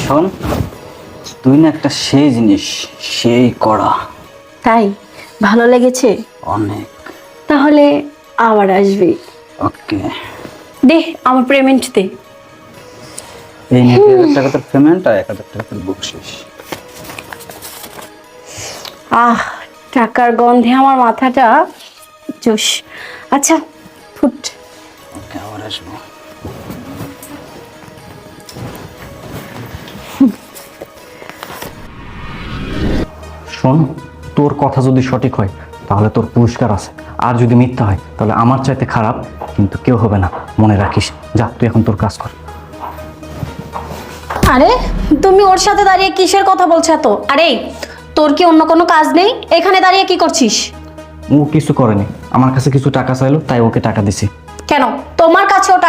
শোন, তুই না একটা সেই জিনিস, সেই কড়া, তাই ভালো লেগেছে? অনেক। তাহলে আবার আসবি। ওকে, দে আমার পেমেন্ট দে। এই নিয়ে 2000 টাকা তোর পেমেন্ট আর 1000 টাকা তোর বকশিস। আহ, টাকার গন্ধে আমার মাথাটা জোশ। আচ্ছা ফুট। ওকে, আবার আসবো। শোন, তোর কথা যদি সঠিক হয় তাহলে তোর পুরস্কার আছে, আর যদি মিথ্যা হয় তাহলে আমার চাইতে খারাপ কিন্তু কেউ হবে না, মনে রাখিস। যা, তুই এখন তোর কাজ কর। আরে তুমি ওর সাথে দাঁড়িয়ে কিসের কথা বলছো এত? আরে তোর কি অন্য কোনো কাজ নেই? এখানে দাঁড়িয়ে কি করছিস? ও কিছু করেনি, আমার কাছে কিছু টাকা চাইলো তাই ওকে টাকা দিছি। কেন তোমার কাছেও টাকা